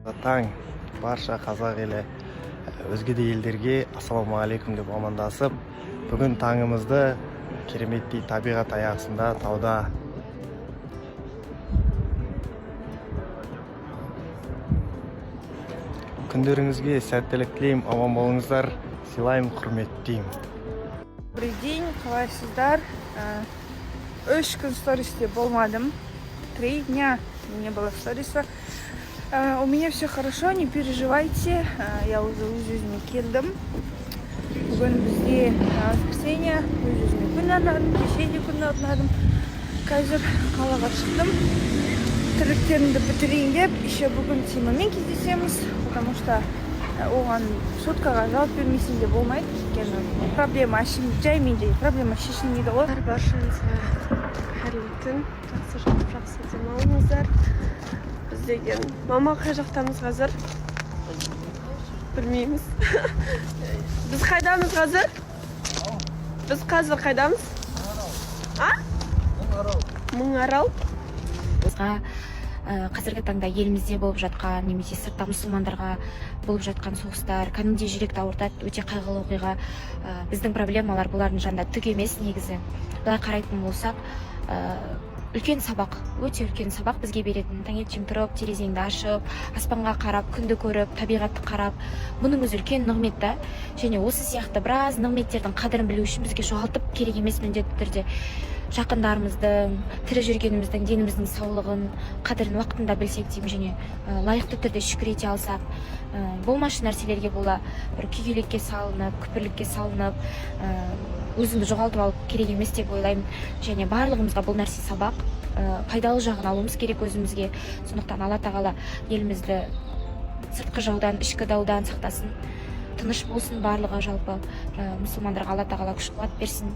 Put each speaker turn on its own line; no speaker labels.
Таң барша қазақ елі өзге де елдерге ассаламу алейкум деп амандасып, бүгін таңымызды кереметтей табиғат аясында тауда күндеріңізге сәттілік тілеймін, аман болыңыздар, сыйлаймын, құрметтеймін.
Добрый день, қалайсыздар? 3 күн стористе болмадым. 3 дня не было сториса. У меня все хорошо, не переживайте. Я уже өзіме келдім. Бүгін бізде воскресенье, өзіме күн арнадым, кешеде күн арнадым. Қазір қалаға шықтым. Тірліктерімді бітірейін деп, еще бүгін Тимамен кездесеміз, потому что оған соткаға жауап бермесем де болмайды. Өйткені проблема жай менде проблема шешілмейді ғой.
Баршаңызға қайырлы түн, жақсы жатып жақсы демалыңыздар. Біз деген мама қай жақтамыз қазір? Білмейміз. Біз қайдамыз қазір? Біз қазір қайдамыз? Мыңарал.
Қазіргі таңда елімізде болып жатқан немесе сыртта мұсылмандарға болып жатқан соғыстар кәдімгідей жүректі ауыртады, өте қайғылы оқиға. Біздің проблемалар бұлардың жанында түк емес негізі. Былай қарайтын болсақ, үлкен сабақ, өте үлкен сабақ бізге беретін. Таңертең тұрып, терезеңді ашып, аспанға қарап, күнді көріп, табиғатты қарап, бұның өзі үлкен нығмет та. Және осы сияқты біраз нығметтердің қадірін білу үшін бізге жоғалтып керек емес міндетті түрде жақындарымыздың, тірі жүргеніміздің, деніміздің саулығын, қадірін уақытында білсек деймін, және лайықты түрде шүкір ете алсақ, болмашы нәрселерге бола бір күйгелекке салынып, күпірлікке салынып, өзіңді жоғалтып алып керек емес деп ойлаймын. Және барлығымызға бұл нәрсе сабақ, пайдалы жағын алуымыз керек өзімізге. Сондықтан Алла тағала елімізді сыртқы жаудан, ішкі даудан сақтасын, тыныш болсын барлығы. Жалпы мұсылмандарға Алла тағала күш қуат берсін.